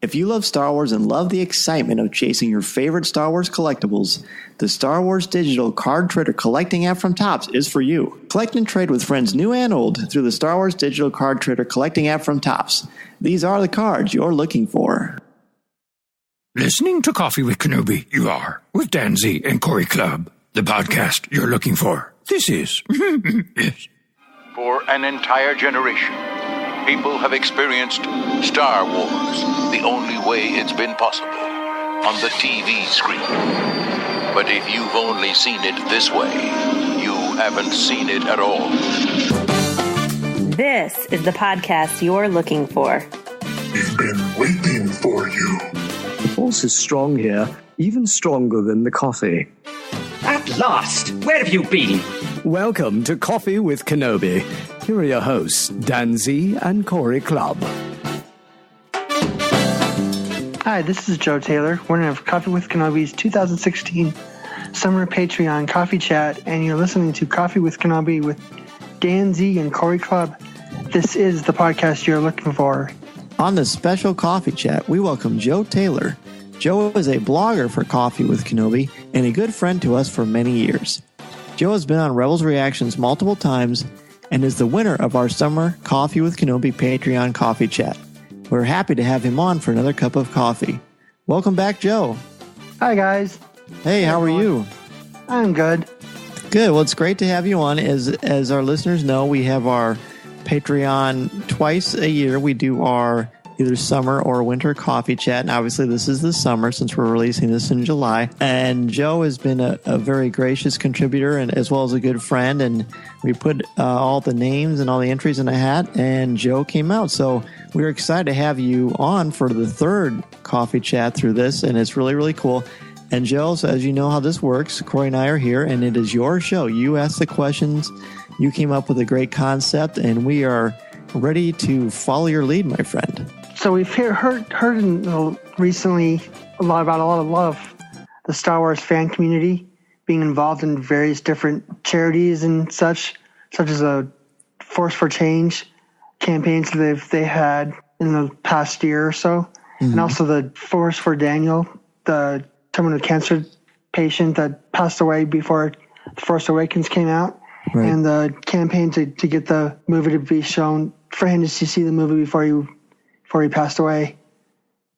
If you love Star Wars and love the excitement of chasing your favorite Star Wars collectibles, the Star Wars Digital Card Trader Collecting app from Topps is for you. Collect and trade with friends new and old through the Star Wars Digital Card Trader Collecting app from Topps. These are the cards you're looking for. Listening to Coffee with Kenobi, you are, with Dan Z and Corey Club, the podcast you're looking for. This is. Yes. For an entire generation, people have experienced Star Wars the only way it's been possible, on the TV screen. But if you've only seen it this way, you haven't seen it at all. This is the podcast you're looking for. We've been waiting for you. The force is strong here, even stronger than the coffee. At last! Where have you been? Welcome to Coffee with Kenobi. Here are your hosts, Dan Z and Corey Club. Hi, this is Joe Taylor, winner of Coffee with Kenobi's 2016 Summer Patreon Coffee Chat, and you're listening to Coffee with Kenobi with Dan Z and Corey Club. This is the podcast you're looking for. On this special Coffee Chat, we welcome Joe Taylor. Joe is a blogger for Coffee with Kenobi and a good friend to us for many years. Joe has been on Rebels Reactions multiple times and is the winner of our Summer Coffee with Kenobi Patreon Coffee Chat. We're happy to have him on for another cup of coffee. Welcome back, Joe. Hi, guys. Hey, how are you? I'm good. Good. Well, it's great to have you on. As our listeners know, we have our Patreon twice a year. We do our either summer or winter coffee chat. And obviously this is the summer since we're releasing this in July. And Joe has been a very gracious contributor and as well as a good friend. And we put all the names and all the entries in a hat and Joe came out. So we're excited to have you on for the third coffee chat through this. And it's really, really cool. And Joe, so as you know how this works, Corey and I are here and it is your show. You ask the questions. You came up with a great concept and we are ready to follow your lead, my friend. So we've heard recently a lot of the Star Wars fan community being involved in various different charities and such as a Force for Change campaigns that they had in the past year or so, and also the Force for Daniel, the terminal cancer patient that passed away before The Force Awakens came out, right. And the campaign to get the movie to be shown for him to see the movie before he passed away,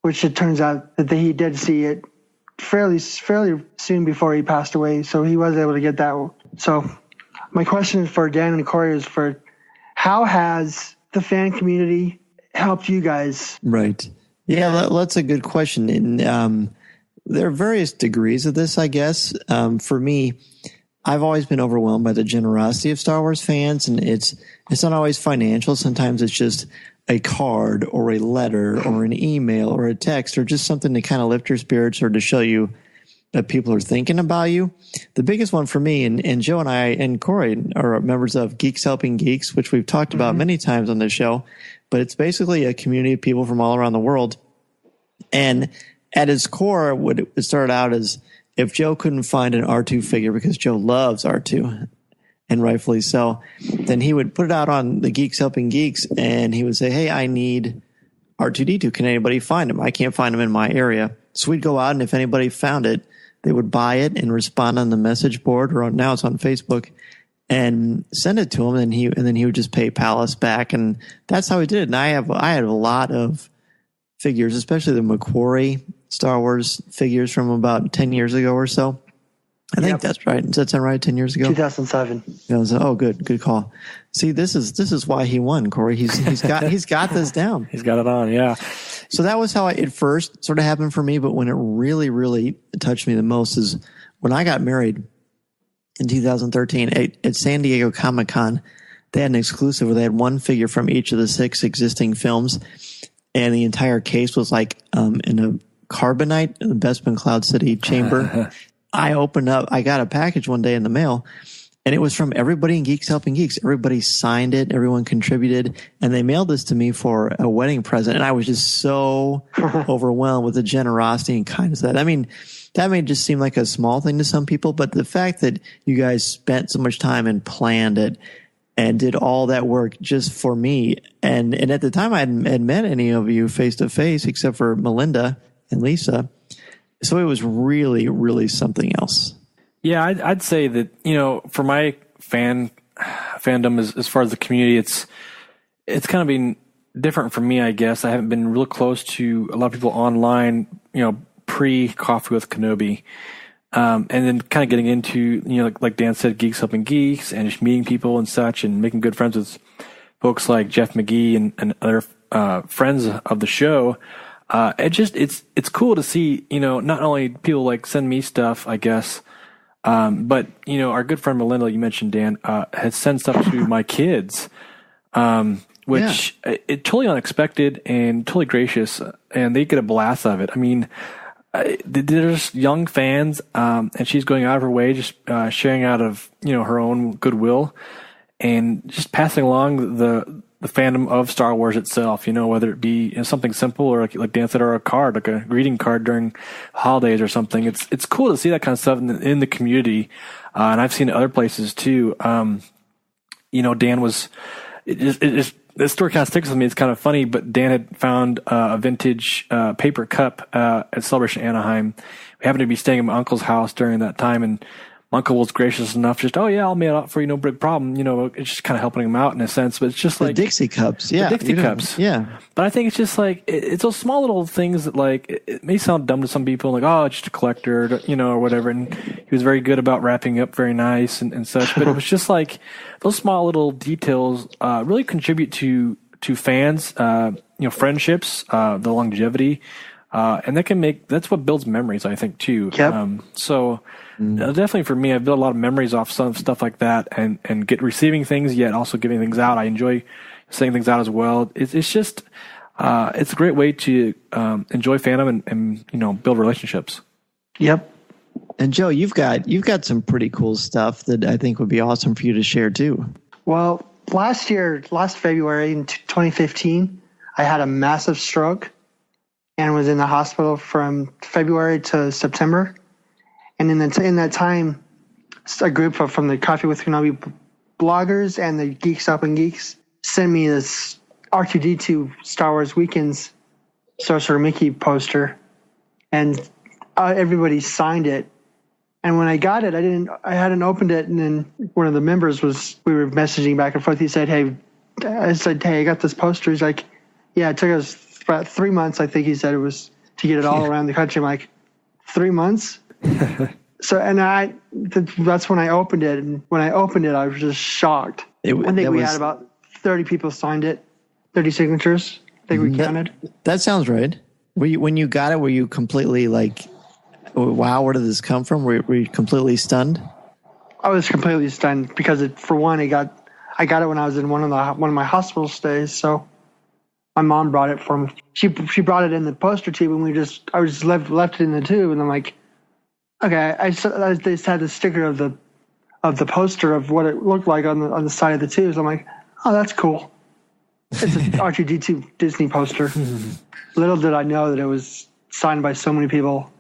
which it turns out that he did see it fairly soon before he passed away, so he was able to get that. So my question for Dan and Corey is for how has the fan community helped you guys? Right. Yeah, that's a good question. And there are various degrees of this, I guess. For me, I've always been overwhelmed by the generosity of Star Wars fans, and it's not always financial. Sometimes it's just a card or a letter or an email or a text or just something to kind of lift your spirits or to show you that people are thinking about you. The biggest one for me, and Joe and I and Corey are members of Geeks Helping Geeks, which we've talked about many times on this show, but it's basically a community of people from all around the world. And at its core, what it started out as if Joe couldn't find an R2 figure because Joe loves R2, and rightfully so, then he would put it out on the Geeks Helping Geeks and he would say, hey, I need R2-D2. Can anybody find him? I can't find him in my area. So we'd go out and if anybody found it, they would buy it and respond on the message board or now it's on Facebook and send it to him. And then he would just PayPal us back. And that's how he did it. And I had a lot of figures, especially the Macquarie Star Wars figures from about 10 years ago or so. I think that's right. Does that sound right? 10 years ago? 2007. Oh, good call. See, this is why he won, Corey. He's got this down. He's got it on, yeah. So that was how it first sort of happened for me. But when it really, really touched me the most is when I got married in 2013 at San Diego Comic-Con. They had an exclusive where they had one figure from each of the 6 existing films, and the entire case was like in a carbonite in the Bespin Cloud City chamber. I got a package one day in the mail and it was from everybody in Geeks Helping Geeks. Everybody signed it. Everyone contributed and they mailed this to me for a wedding present. And I was just so overwhelmed with the generosity and kindness of that. I mean, that may just seem like a small thing to some people, but the fact that you guys spent so much time and planned it and did all that work just for me. And at the time I hadn't met any of you face to face except for Melinda and Lisa. So it was really, really something else. Yeah, I'd say that, for my fandom as far as the community, it's kind of been different for me, I guess. I haven't been real close to a lot of people online, pre Coffee with Kenobi. And then kind of getting into, like Dan said, Geeks Helping Geeks, and just meeting people and such, and making good friends with folks like Jeff McGee and other friends of the show. It's cool to see, not only people like send me stuff, I guess, but our good friend Melinda, you mentioned, Dan, has sent stuff to my kids, which it totally unexpected and totally gracious, and they get a blast of it. I mean, there's young fans, and she's going out of her way, just sharing out of her own goodwill, and just passing along the fandom of Star Wars itself. Whether it be something simple or like Dan said, or a card, like a greeting card during holidays or something. It's cool to see that kind of stuff in the community, and I've seen it other places too. Dan was this story kind of sticks with me. It's kind of funny, but Dan had found a vintage paper cup at Celebration Anaheim. We happened to be staying at my uncle's house during that time, and my uncle was gracious enough, just, oh yeah, I'll mail it out for you, no big problem. It's just kind of helping him out in a sense, but it's just the like Dixie cups, yeah, the Dixie cups, yeah. But I think it's just like it's those small little things that it may sound dumb to some people, like, oh, it's just a collector, or whatever. And he was very good about wrapping up very nice and such. But it was just like those small little details really contribute to fans, friendships, the longevity, and that's what builds memories, I think, too. Yep. Definitely for me, I've built a lot of memories off some stuff like that, and receiving things, yet also giving things out. I enjoy saying things out as well. It's just it's a great way to enjoy fandom and build relationships. Yep. And Joe, you've got some pretty cool stuff that I think would be awesome for you to share too. Well, last February in 2015, I had a massive stroke and was in the hospital from February to September. And in that time, a group from the Coffee with Kenobi bloggers and the Geeks Helping Geeks sent me this R2-D2 Star Wars Weekends Sorcerer Mickey poster, and everybody signed it. And when I got it, I hadn't opened it, and then one of the members we were messaging back and forth. He said, "Hey," I got this poster. He's like, "Yeah, it took us about 3 months." I think he said it was to get it all around the country. I'm like, 3 months? So, and that's when I opened it. And when I opened it, I was just shocked. I think we had about 30 people signed it, 30 signatures. I think we counted. That sounds right. When you got it, were you completely like, wow, where did this come from? Were you completely stunned? I was completely stunned because I got it when I was in one of my hospital stays. So my mom brought it for me. She brought it in the poster tube, and I just left it in the tube, and I'm like, okay. I just had the sticker of the poster of what it looked like on the side of the tubes. I'm like, oh, that's cool. It's an R2-D2 Disney poster. Little did I know that it was signed by so many people.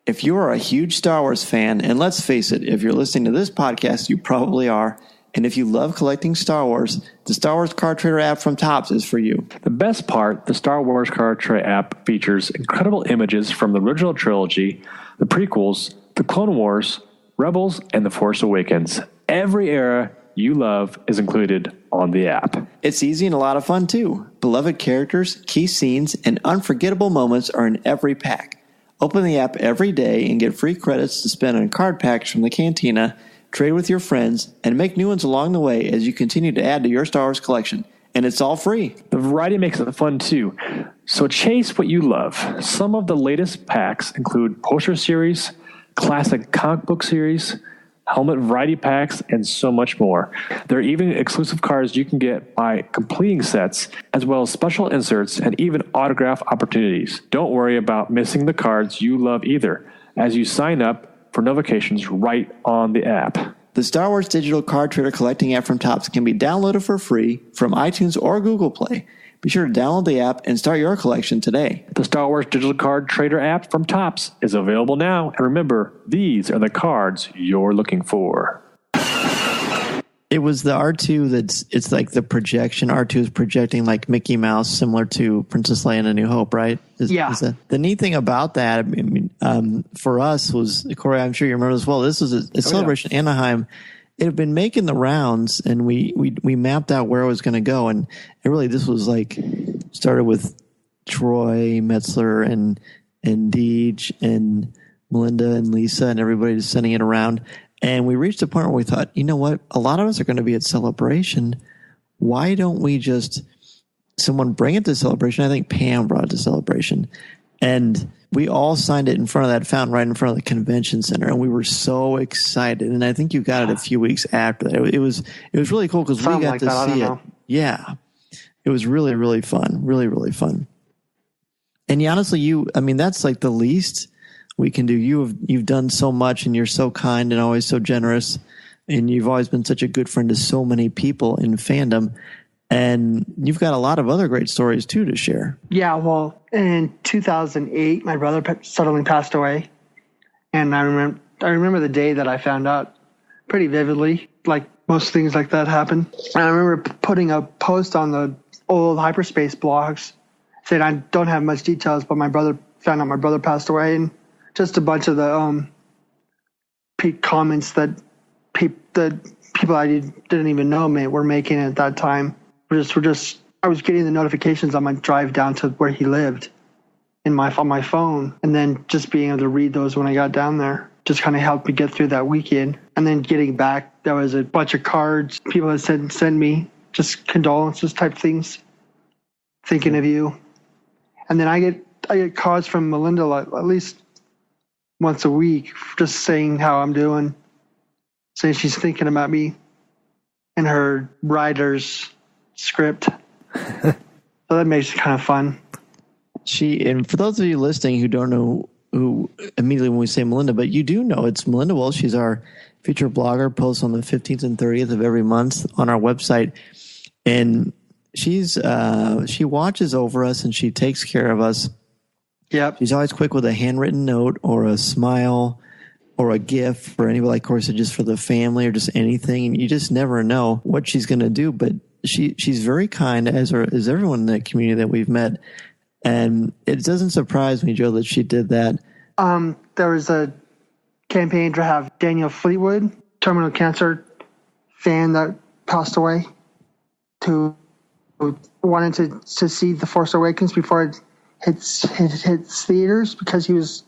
If you are a huge Star Wars fan, and let's face it, if you're listening to this podcast, you probably are, and if you love collecting Star Wars, the Star Wars Card Trader app from Topps is for you. The best part, the Star Wars Card Trader app features incredible images from the original trilogy, the prequels, the Clone Wars, Rebels, and The Force Awakens. Every era you love is included on the app. It's easy and a lot of fun too. Beloved characters, key scenes, and unforgettable moments are in every pack. Open the app every day and get free credits to spend on card packs from the Cantina, trade with your friends, and make new ones along the way as you continue to add to your Star Wars collection. And it's all free. The variety makes it fun too. So chase what you love. Some of the latest packs include poster series, classic comic book series, helmet variety packs, and so much more. There are even exclusive cards you can get by completing sets, as well as special inserts and even autograph opportunities. Don't worry about missing the cards you love either, as you sign up for notifications right on the app. The Star Wars Digital Card Trader collecting app from Topps can be downloaded for free from iTunes or Google Play. Be sure to download the app and start your collection today. The Star Wars Digital Card Trader app from Topps is available now. And remember, these are the cards you're looking for. It was the R2 it's like the projection. R2 is projecting like Mickey Mouse, similar to Princess Leia and A New Hope, right? The neat thing about that, I mean, for us was, Corey, I'm sure you remember as well, this was a celebration in Anaheim. It had been making the rounds, and we mapped out where it was going to go. And this was like, started with Troy Metzler and Deej and Melinda and Lisa and everybody just sending it around. And we reached a point where we thought, you know what? A lot of us are going to be at Celebration. Why don't we someone bring it to Celebration? I think Pam brought it to Celebration. And we all signed it in front of that fountain right in front of the convention center. And we were so excited. And I think you got it a few weeks after that. It was really cool because we got to see it. Yeah. It was really, really fun. Really, really fun. And honestly, that's like the least we can do. You've done so much, and you're so kind and always so generous, and you've always been such a good friend to so many people in fandom, and you've got a lot of other great stories too to share. Yeah, well, in 2008, my brother suddenly passed away, and I remember the day that I found out pretty vividly. Like most things like that happen. And I remember putting a post on the old hyperspace blogs saying I don't have much details, but found out my brother passed away, and just a bunch of the comments that people I didn't even know were making at that time. I was getting the notifications on my drive down to where he lived on my phone, and then just being able to read those when I got down there just kind of helped me get through that weekend. And then getting back, there was a bunch of cards people had sent me, just condolences type things, thinking of you. And then I get cards from Melinda at least once a week, just saying how I'm doing, saying she's thinking about me in her writer's script. So that makes it kind of fun. And for those of you listening who don't know who immediately when we say Melinda, but you do know it's Melinda Wells. She's our featured blogger, posts on the 15th and 30th of every month on our website. And she watches over us and she takes care of us. Yep. She's always quick with a handwritten note or a smile or a gift for anybody, like Corey said, just for the family or just anything. And you just never know what she's going to do. But she's very kind, as everyone in that community that we've met. And it doesn't surprise me, Joe, that she did that. There was a campaign to have Daniel Fleetwood, terminal cancer fan that passed away, who wanted to see The Force Awakens before it hits theaters, because he was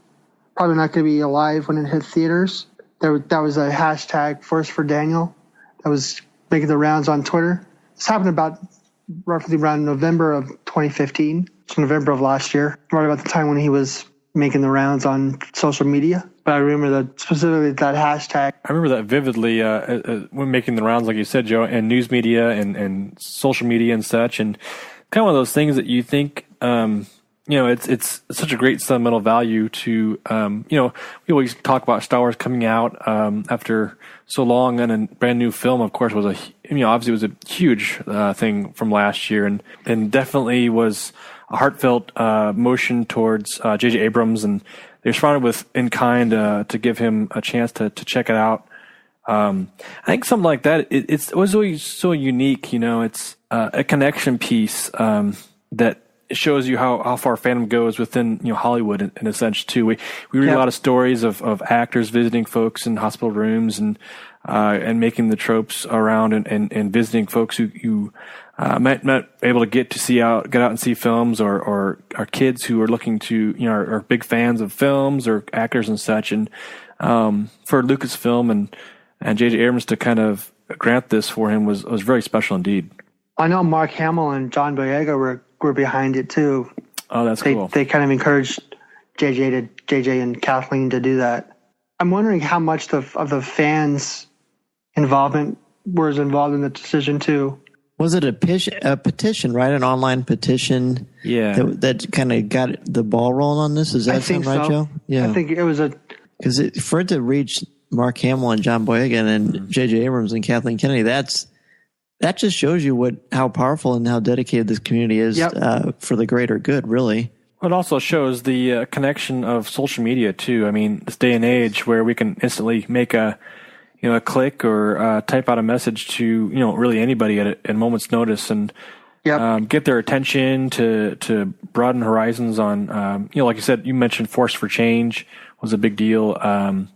probably not going to be alive when it hit theaters. That was a hashtag Force for Daniel that was making the rounds on Twitter. This happened roughly around November of 2015. It's November of last year, right about the time when he was making the rounds on social media. But I remember that specifically, that hashtag. I remember that vividly when making the rounds, like you said, Joe, and news media and social media and such. And kind of one of those things that you think, it's such a great sentimental value to, we always talk about Star Wars coming out after so long, and a brand new film, of course, obviously was a huge thing from last year, and definitely was a heartfelt motion towards J.J. Abrams, and they responded in kind to give him a chance to check it out. I think something like that, it was always so unique, it's a connection piece that shows you how far fandom goes within Hollywood in a sense too. We read a lot of stories of actors visiting folks in hospital rooms and making the tropes around and visiting folks who might not able to get out and see films, or are kids who are looking to are big fans of films or actors and such. And for Lucasfilm and J.J. Abrams to kind of grant this for him was very special indeed. I know Mark Hamill and John Boyega were behind it too. Oh, that's cool. They kind of encouraged JJ and Kathleen to do that. I'm wondering how much of the fans' involvement was involved in the decision too. Was it a petition, right? An online petition? Yeah. That kind of got the ball rolling on this? Does that sound right, Joe? Yeah. I think it was because for it to reach Mark Hamill and John Boyega and J.J. Abrams and Kathleen Kennedy, that just shows you how powerful and how dedicated this community is for the greater good, really. It also shows the connection of social media too. I mean, this day and age where we can instantly make a a click or type out a message to, really anybody at a moment's notice, and get their attention to broaden horizons on, like you said, you mentioned Force for Change was a big deal. And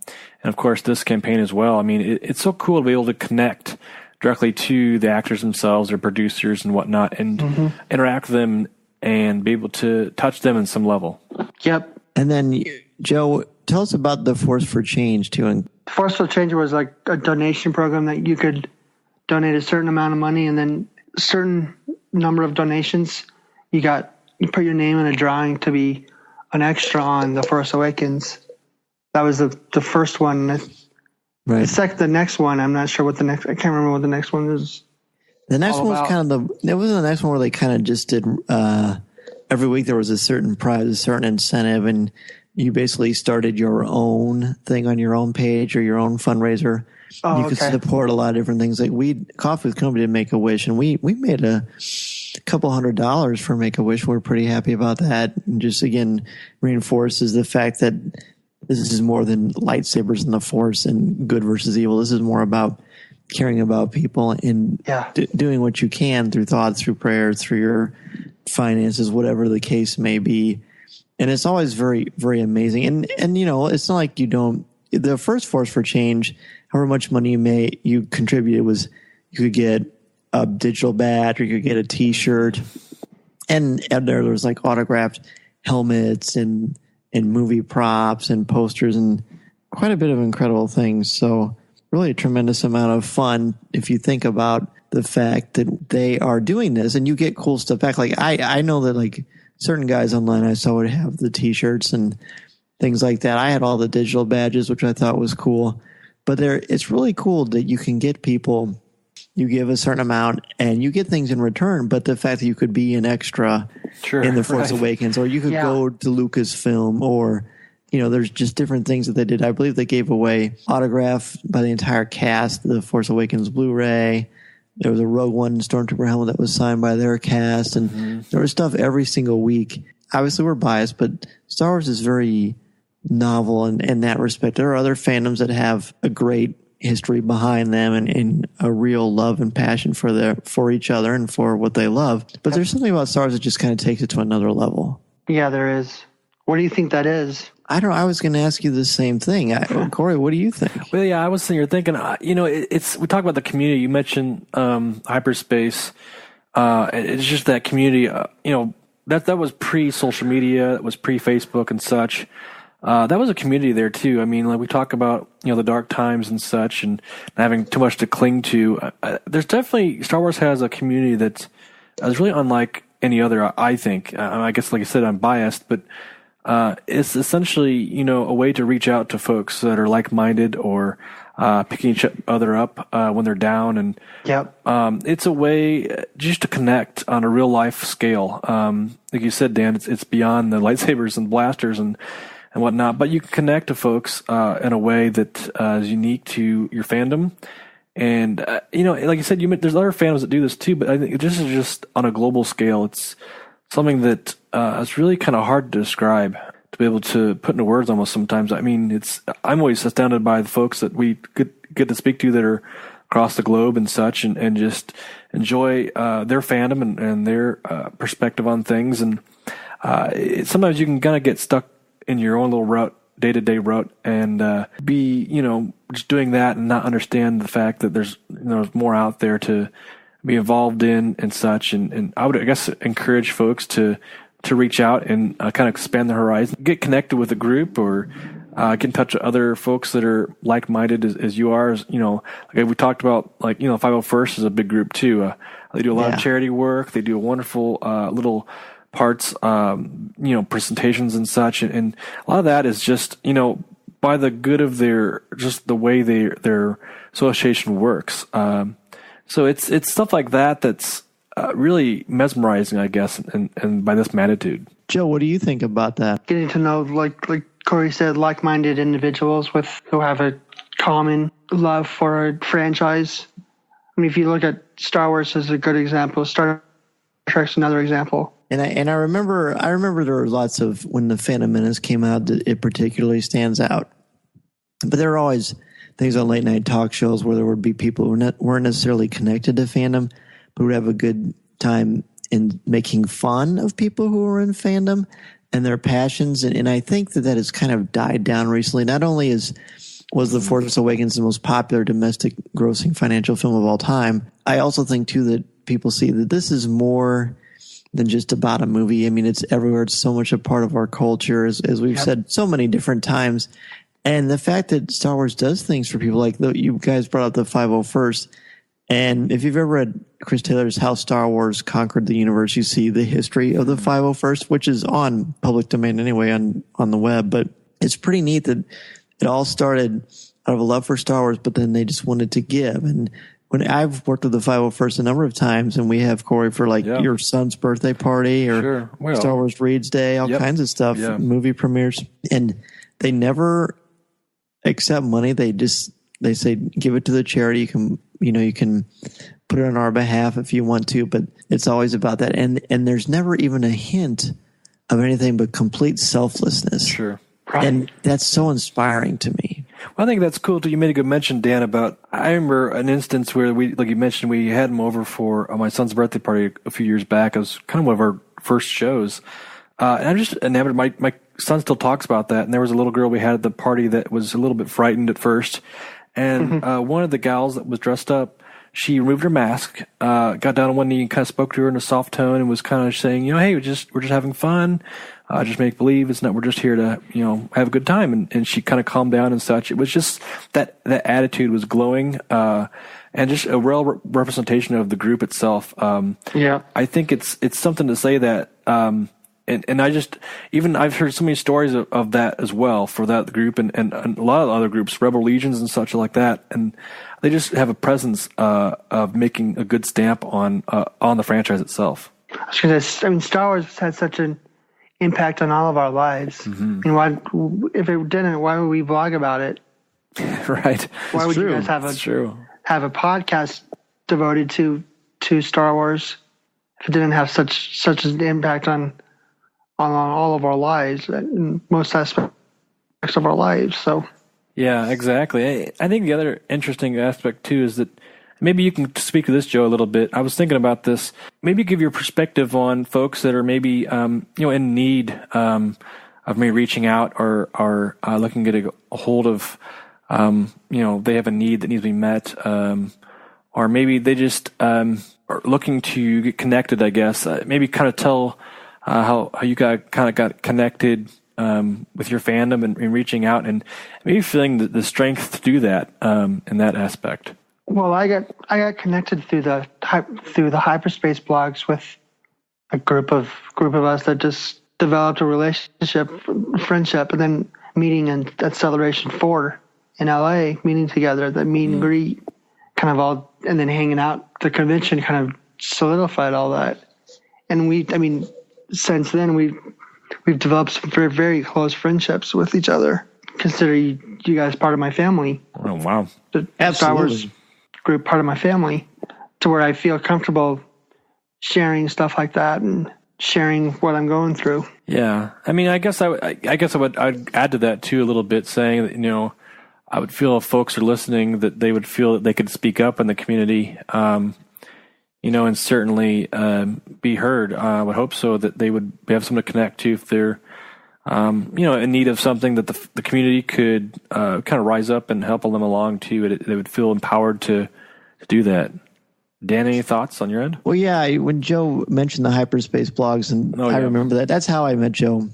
of course this campaign as well. I mean, it's so cool to be able to connect directly to the actors themselves or producers and whatnot, and interact with them and be able to touch them in some level. Yep. And then, Joe, tell us about the Force for Change too. And Force for Change was like a donation program that you could donate a certain amount of money, and then a certain number of donations, you put your name in a drawing to be an extra on The Force Awakens. That was the first one. Right. The next one, I'm not sure what I can't remember what the next one is. The next one was it was the next one where they kind of just did, every week there was a certain prize, a certain incentive, and you basically started your own thing on your own page or your own fundraiser. Oh, you could support a lot of different things. Like Coffee with Kenobi did Make-A-Wish, and we made a couple $100 for Make-A-Wish. We're pretty happy about that. And just, again, reinforces the fact that this is more than lightsabers and the Force and good versus evil. This is more about caring about people and doing what you can through thoughts, through prayers, through your finances, whatever the case may be. And it's always very, very amazing. And it's not like you don't. The first Force for Change, however much money you contributed, was you could get a digital badge or you could get a T-shirt, and there was like autographed helmets and movie props and posters and quite a bit of incredible things. So really a tremendous amount of fun if you think about the fact that they are doing this, and you get cool stuff back. Like I know that like certain guys online I saw would have the T-shirts and things like that. I had all the digital badges, which I thought was cool. But it's really cool that you can get people, you give a certain amount and you get things in return. But the fact that you could be an extra in The Force Awakens, or you could go to Lucasfilm, or, there's just different things that they did. I believe they gave away autograph by the entire cast, the Force Awakens Blu-ray. There was a Rogue One Stormtrooper helmet that was signed by their cast. And there was stuff every single week. Obviously, we're biased, but Star Wars is very novel in that respect. There are other fandoms that have a great history behind them and a real love and passion for each other and for what they love. But there's something about Star Wars that just kind of takes it to another level. Yeah, there is. What do you think that is? I don't know. I was going to ask you the same thing. Corey, what do you think? Well, yeah, I was sitting here thinking, we talk about the community. You mentioned hyperspace. It's just that community, that was pre-social media. That was pre-Facebook and such. That was a community there too. I mean, like we talk about, the dark times and such, and not having too much to cling to. There's definitely, Star Wars has a community that's really unlike any other, I think. I guess, like I said, I'm biased, but it's essentially, a way to reach out to folks that are like-minded or picking each other up when they're down. And it's a way just to connect on a real-life scale. Like you said, Dan, it's beyond the lightsabers and blasters and whatnot, but you can connect to folks in a way that is unique to your fandom. And, like you said, there's other fandoms that do this too, but I think this is just on a global scale. It's something that is really kind of hard to describe, to be able to put into words almost sometimes. I mean, I'm always astounded by the folks that we get to speak to that are across the globe and such, and just enjoy their fandom and their perspective on things. And sometimes you can kind of get stuck in your own little route, day-to-day route, and be, just doing that and not understand the fact that there's more out there to be involved in and such. And I would, I guess, encourage folks to reach out and kind of expand their horizon, get connected with a group, or get in touch with other folks that are like-minded as you are. Like we talked about, 501st is a big group too. They do a lot of charity work. They do a wonderful little parts, presentations and such. And a lot of that is just, by the good of just the way their association works. So it's stuff like that that's really mesmerizing, I guess, and by this magnitude. Joe, what do you think about that? Getting to know, like Corey said, like-minded individuals who have a common love for a franchise. I mean, if you look at Star Wars as a good example, Star Trek's another example. And I remember there were lots of, when the Phantom Menace came out, it particularly stands out. But there things on late night talk shows where there would be people who weren't necessarily connected to fandom, but would have a good time in making fun of people who were in fandom and their passions. And I think that has kind of died down recently. Not only was The Force Awakens the most popular domestic grossing financial film of all time, I also think too that people see that this is more than just about a movie. I mean, it's everywhere. It's so much a part of our culture, as we've said so many different times. And the fact that Star Wars does things for people, like you guys brought up the 501st. And if you've ever read Chris Taylor's How Star Wars Conquered the Universe, you see the history of the 501st, which is on public domain anyway on the web. But it's pretty neat that it all started out of a love for Star Wars, but then they just wanted to give. And when I've worked with the 501st a number of times, and we have Corey for your son's birthday party or Star Wars Reads Day, all kinds of stuff, movie premieres, and they never accept money. They say, give it to the charity. You can put it on our behalf if you want to, but it's always about that. And there's never even a hint of anything but complete selflessness. Sure. Right. And that's so inspiring to me. Well, I think that's cool too. You made a good mention, Dan, about, I remember an instance where like you mentioned, we had him over for my son's birthday party a few years back. It was kind of one of our first shows. And I'm just enamored. My son still talks about that. And there was a little girl we had at the party that was a little bit frightened at first. And one of the gals that was dressed up, she removed her mask, got down on one knee and kind of spoke to her in a soft tone and was kind of saying, hey, we're just having fun. Just make believe. It's not, we're just here to, have a good time. And she kind of calmed down and such. It was just that attitude was glowing, and just a real representation of the group itself. I think it's something to say that, and I've heard so many stories of that as well for that group and a lot of other groups, Rebel Legions and such like that. And they just have a presence, of making a good stamp on the franchise itself. Star Wars has had such an impact on all of our lives. If it didn't, why would we vlog about it? Right. Why would you guys have a podcast devoted to Star Wars if it didn't have such an impact on all of our lives, in most aspects of our lives? So yeah, exactly. I think the other interesting aspect too is that maybe you can speak to this, Joe, a little bit. I was thinking about this. Maybe give your perspective on folks that are maybe in need of maybe reaching out or are looking to get a hold of they have a need that needs to be met, or maybe they just are looking to get connected. I guess maybe kind of tell how you got connected with your fandom and reaching out, and maybe feeling the strength to do that in that aspect. Well, I got connected through the hyperspace blogs with a group of us that just developed a friendship, and then meeting at Celebration 4 in LA, meeting together, the meet and greet, kind of all, and then hanging out. The convention kind of solidified all that, and since then we've developed some very, very close friendships with each other. Consider you guys part of my family. Oh wow! The Star Wars group part of my family, to where I feel comfortable sharing stuff like that and sharing what I'm going through. Yeah, I guess I'd add to that too a little bit, saying that I would feel if folks are listening that they would feel that they could speak up in the community, and certainly be heard. I would hope so, that they would have someone to connect to if they're in need of something, that the community could kind of rise up and help them along too. They would feel empowered to do that. Dan, any thoughts on your end? Well, yeah, when Joe mentioned the hyperspace blogs, and I remember that. That's how I met Joe.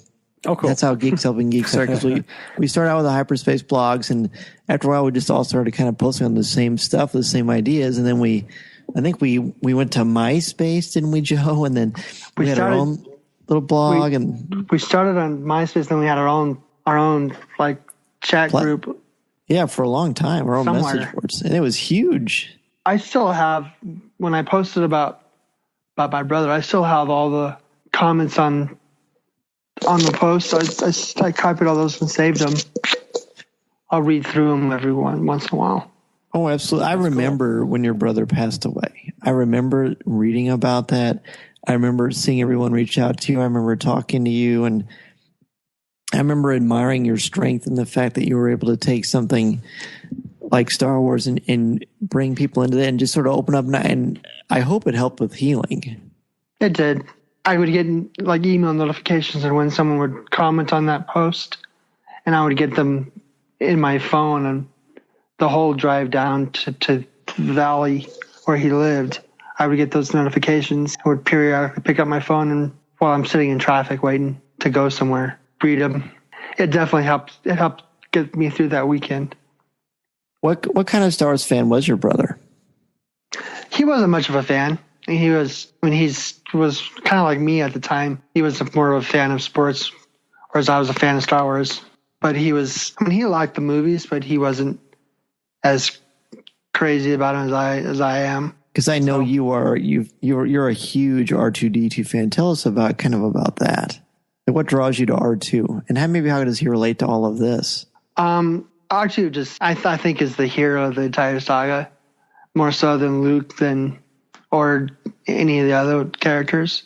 Oh, cool. That's how Geeks Helping Geeks are, because we started out with the hyperspace blogs, and after a while we just all started kind of posting on the same stuff, the same ideas, and then I think we went to MySpace, didn't we, Joe? And then we had our own little blog, and we started on MySpace. Then we had our own like chat group. Yeah, for a long time, our own message boards, and it was huge. I still have, when I posted about my brother, I still have all the comments on the post. So I copied all those and saved them. I'll read through them every once in a while. Oh, absolutely. I remember when your brother passed away. I remember reading about that. I remember seeing everyone reach out to you. I remember talking to you, and I remember admiring your strength and the fact that you were able to take something like Star Wars and bring people into that and just sort of open up? And I hope it helped with healing. It did. I would get like email notifications, and when someone would comment on that post, and I would get them in my phone, and the whole drive down to the valley where he lived, I would get those notifications. I would periodically pick up my phone, and while I'm sitting in traffic waiting to go somewhere, read them. It definitely helped. It helped get me through that weekend. What kind of Star Wars fan was your brother? He wasn't much of a fan. He was kind of like me at the time. He was more of a fan of sports, whereas I was a fan of Star Wars. But he liked the movies, but he wasn't as crazy about them as I am. Because I know you're a huge R2-D2 fan. Tell us about that. What draws you to R2, and how does he relate to all of this? R2 I think is the hero of the entire saga, more so than Luke or any of the other characters.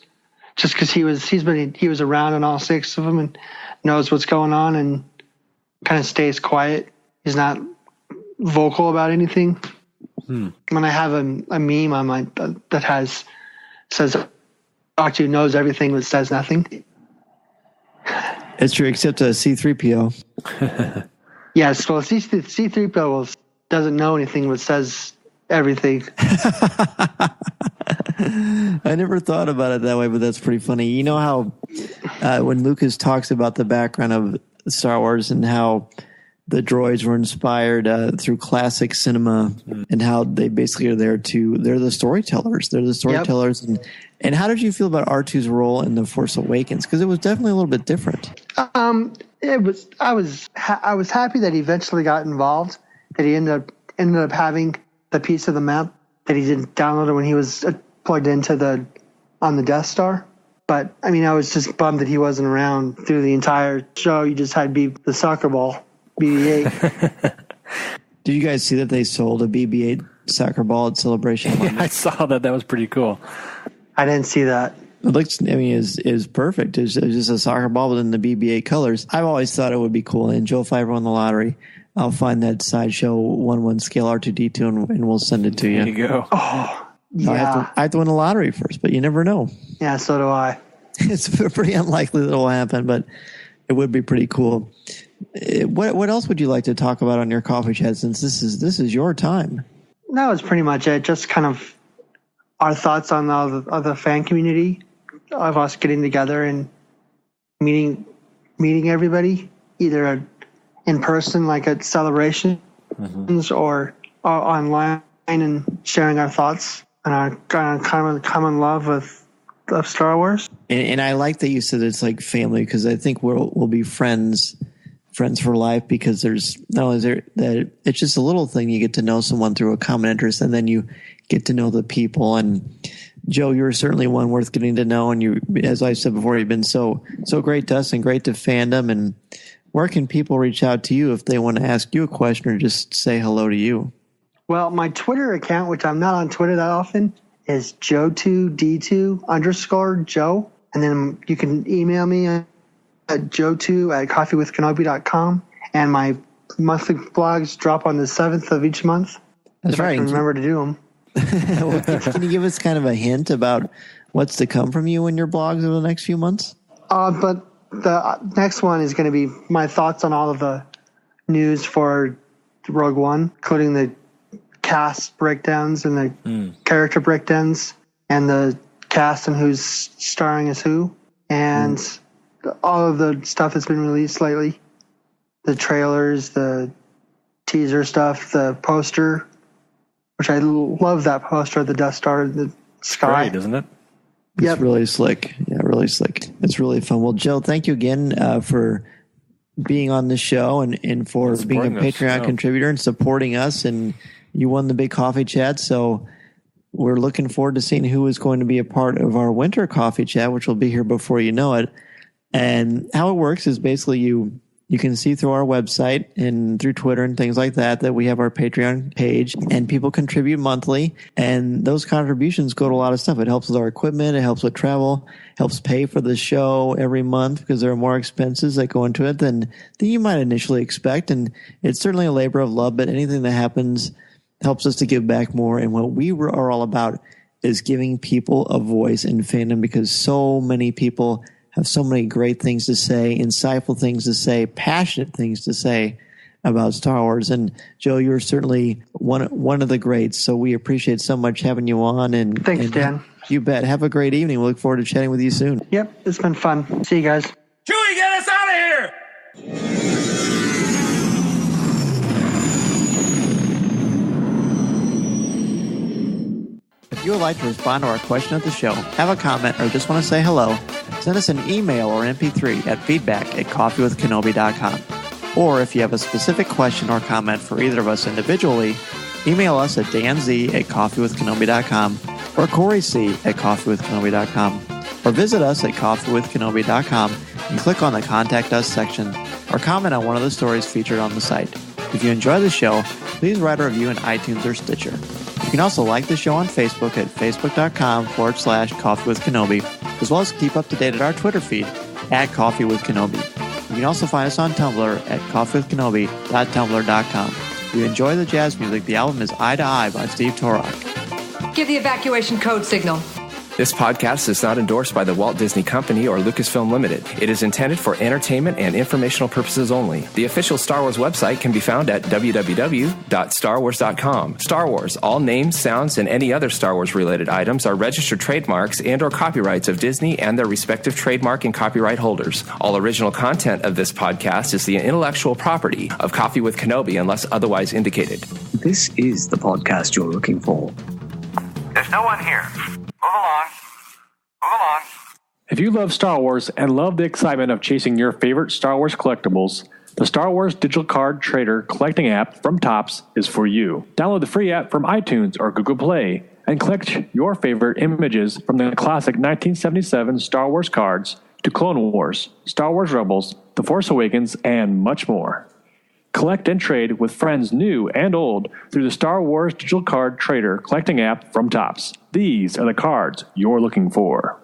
Just because he was around in all 6 of them and knows what's going on and kind of stays quiet. He's not vocal about anything. When I have a meme on that says R2 knows everything but says nothing. It's true, except a C-3PO. Yes, well, C-3PO doesn't know anything but says everything. I never thought about it that way, but that's pretty funny. You know how when Lucas talks about the background of Star Wars and how the droids were inspired through classic cinema and how they basically are they're the storytellers. They're the storytellers. Yep. And how did you feel about R2's role in The Force Awakens? Because it was definitely a little bit different. I was happy that he eventually got involved, that he ended up having the piece of the map that he didn't download it when he was plugged into on the Death Star. But I mean, I was just bummed that he wasn't around through the entire show. You just had the soccer ball, BB-8. Did you guys see that they sold a BB-8 soccer ball at Celebration? Yeah, I saw that. That was pretty cool. I didn't see that. It looks, is perfect. It's just a soccer ball within the BB-8 colors. I've always thought it would be cool. And Joe, if I ever won the lottery, I'll find that Sideshow 1/1 scale R2-D2 and we'll send it to you. There you go. Oh, yeah. I have to win the lottery first, but you never know. Yeah, so do I. It's pretty unlikely that it will happen, but it would be pretty cool. What else would you like to talk about on your coffee chat, since this is your time? That was pretty much it. Just kind of our thoughts on the fan community of us getting together and meeting everybody, either in person, like at celebrations, or online, and sharing our thoughts and our common love of Star Wars. And I like that you said it's like family, because I think we'll be friends for life, because there's not only that it's just a little thing, you get to know someone through a common interest, and then you get to know the people. And Joe, you're certainly one worth getting to know, and you, as I said before, you've been so great to us and great to fandom. And where can people reach out to you if they want to ask you a question or just say hello to you? Well, my Twitter account, which I'm not on Twitter that often, is Joe2D2_Joe. And then you can email me at joe2@coffeewithkenobi.com. And my monthly blogs drop on the 7th of each month. That's right. I can remember to do them. Well, can you give us kind of a hint about what's to come from you in your blogs over the next few months? But the next one is going to be my thoughts on all of the news for Rogue One, including the cast breakdowns and the character breakdowns and the cast and who's starring as who, and all of the stuff that's been released lately. The trailers, the teaser stuff, the poster, which I love that poster of the Death Star in the sky. Great, isn't it? It's really slick. Yeah, really slick. It's really fun. Well, Joe, thank you again for being on the show and for being a Patreon contributor and supporting us. And you won the big coffee chat, so we're looking forward to seeing who is going to be a part of our winter coffee chat, which will be here before you know it. And how it works is basically you You can see through our website and through Twitter and things like that we have our Patreon page, and people contribute monthly, and those contributions go to a lot of stuff. It helps with our equipment, it helps with travel, helps pay for the show every month because there are more expenses that go into it than you might initially expect, and it's certainly a labor of love, but anything that happens helps us to give back more. And what we are all about is giving people a voice in fandom, because so many people have so many great things to say, insightful things to say, passionate things to say about Star Wars. And Joe, you're certainly one of the greats. So we appreciate so much having you on. And thanks, Dan. You bet. Have a great evening. We look forward to chatting with you soon. Yep, it's been fun. See you guys. Chewie, get us out of here! If you would like to respond to our question of the show, have a comment, or just want to say hello, send us an email or MP3 at feedback@coffeewithkenobi.com. Or if you have a specific question or comment for either of us individually, email us at danz@coffeewithkenobi.com or coryc@coffeewithkenobi.com, or visit us at coffeewithkenobi.com and click on the Contact Us section, or comment on one of the stories featured on the site. If you enjoy the show, please write a review in iTunes or Stitcher. You can also like the show on Facebook at facebook.com/coffeewithkenobi, as well as keep up to date at our Twitter feed at Coffee with Kenobi. You can also find us on Tumblr at coffeewithkenobi.tumblr.com. If you enjoy the jazz music, the album is Eye to Eye by Steve Torok. Give the evacuation code signal. This podcast is not endorsed by the Walt Disney Company or Lucasfilm Limited. It is intended for entertainment and informational purposes only. The official Star Wars website can be found at www.starwars.com. Star Wars, all names, sounds, and any other Star Wars-related items are registered trademarks and or copyrights of Disney and their respective trademark and copyright holders. All original content of this podcast is the intellectual property of Coffee with Kenobi unless otherwise indicated. This is the podcast you're looking for. There's no one here. Move along. If you love Star Wars and love the excitement of chasing your favorite Star Wars collectibles, the Star Wars Digital Card Trader collecting app from Topps is for you. Download the free app from iTunes or Google Play and collect your favorite images from the classic 1977 Star Wars cards to Clone Wars, Star Wars Rebels, The Force Awakens, and much more. Collect and trade with friends new and old through the Star Wars Digital Card Trader collecting app from Topps. These are the cards you're looking for.